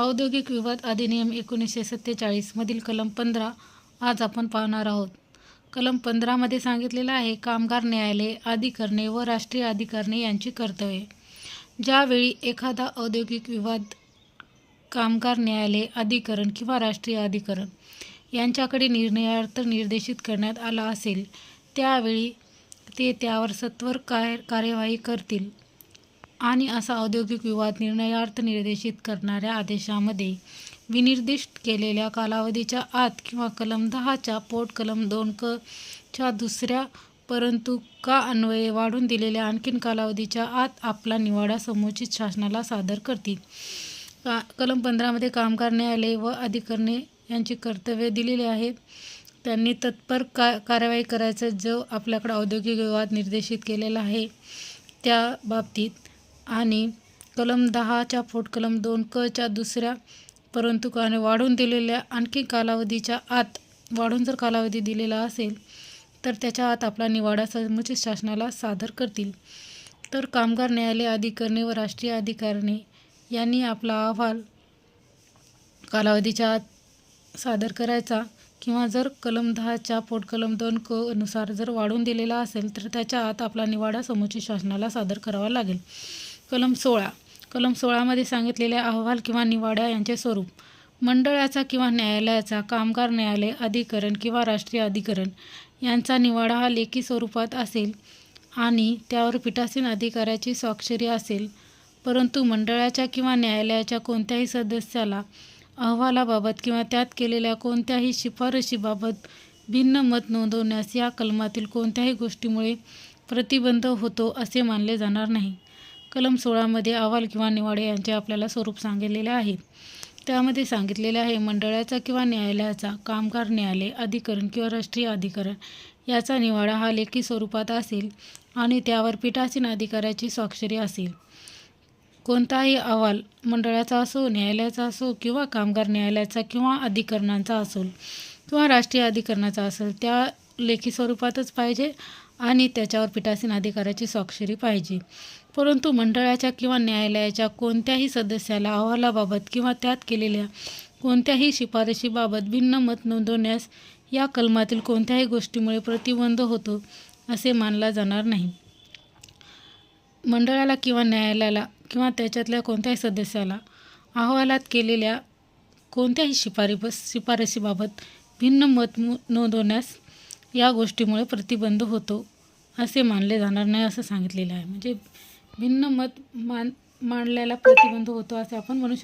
औद्योगिक विवाद अधिनियम 1947 मधील कलम 15 आज आपण पाहणार आहोत. कलम 15 मध्ये सांगितलेलं आहे, कामगार न्यायालय, अधिकरणे व राष्ट्रीय अधिकरणे यांची कर्तव्ये. ज्यावेळी एखादा औद्योगिक विवाद कामगार न्यायालय, अधिकरण किंवा राष्ट्रीय अधिकरण यांच्याकडे निर्णयार्थ निर्देशित करण्यात आला असेल, त्यावेळी ते त्यावर सत्वर कार्यवाही करतील आणि असा औद्योगिक विवाद निर्णयार्थ निर्देशित करणाऱ्या आदेशामध्ये विनिर्दिष्ट केलेल्या कालावधीच्या आत किंवा कलम 10च्या पोट कलम 2 क च्या दुसऱ्या परंतु का अन्वये वाढून दिलेल्या आणखीन कालावधीच्या आत आपला निवाडा समुचित शासनाला सादर करतील. कलम 15 मध्ये कामगार न्यायालय व अधिकरणे यांची कर्तव्ये दिलेली आहेत. त्यांनी तत्पर कार्यवाही करायचं जो आपल्याकडे औद्योगिक विवाद निर्देशित केलेला आहे त्या बाबतीत. आणि कलम 10च्या पोट कलम 2 क च्या दुसऱ्या परंतु काने वाढून दिलेल्या आणखी कालावधीच्या आत वाढून जर कालावधी दिलेला असेल तर त्याच्या आत आपला निवाडा समुचित शासनाला सादर करतील. तर कामगार न्यायालय, अधिकरणे व राष्ट्रीय अधिकरणे यांनी आपला अहवाल कालावधीच्या आत सादर करायचा किंवा जर कलम 10च्या पोट कलम 2 क नुसार जर वाढून दिलेला असेल तर त्याच्या आत आपला निवाडा समुचित शासनाला सादर करावा लागेल. कलम 16 मध्ये सांगितलेले अहवाल किंवा निवाडा यांचे स्वरूप. मंडळाचा किंवा न्यायालयाचा, कामगार न्यायालय, अधिकरण किंवा राष्ट्रीय अधिकरण यांचा निवाडा हा लेखी स्वरूपात असेल आणि त्यावर पीठासीन अधिकाऱ्याची स्वाक्षरी असेल, परंतु मंडळाच्या किंवा न्यायालयाच्या कोणत्याही सदस्याला अहवालाबाबत किंवा त्यात केलेल्या कोणत्याही शिफारशीबाबत भिन्न मत नोंदवण्यास या कलमातील कोणत्याही गोष्टीमुळे प्रतिबंध होतो असे मानले जाणार नाही. कलम 16 मध्ये अहवाल किंवा निवाडे यांचे आपल्याला स्वरूप सांगितलेले आहे. त्यामध्ये सांगितलेले आहे, मंडळाचा किंवा न्यायालयाचा, कामगार न्यायालय, अधिकरण किंवा राष्ट्रीय अधिकरण याचा निवाडा हा लेखी स्वरूपात असेल आणि त्यावर पीठासीन अधिकाऱ्याची स्वाक्षरी असेल. कोणताही अहवाल मंडळाचा असो, न्यायालयाचा असो किंवा कामगार न्यायालयाचा किंवा अधिकरणांचा असेल किंवा राष्ट्रीय अधिकरणाचा असेल, त्या लेखी स्वरूपातच पाहिजे आणि त्याच्यावर पीठासीन अधिकाऱ्याची स्वाक्षरी पाहिजे. परंतु मंडळाच्या किंवा न्यायालयाच्या कोणत्याही सदस्याला अहवालाबाबत किंवा त्यात केलेल्या कोणत्याही शिफारशीबाबत भिन्न मत नोंदवण्यास या कलमातील कोणत्याही गोष्टीमुळे प्रतिबंध होतो असे मानला जाणार नाही. मंडळाला किंवा न्यायालयाला किंवा त्याच्यातल्या कोणत्याही सदस्याला अहवालात केलेल्या कोणत्याही शिफारशीबाबत भिन्न मत नोंदवण्यास या गोष्टीमुळे प्रतिबंध होतो असे मानले जाणार नाही असं सांगितलेलं आहे. म्हणजे भिन्न मत मांडल्याला प्रतिबंध होतो असे आपण म्हणू शकतो.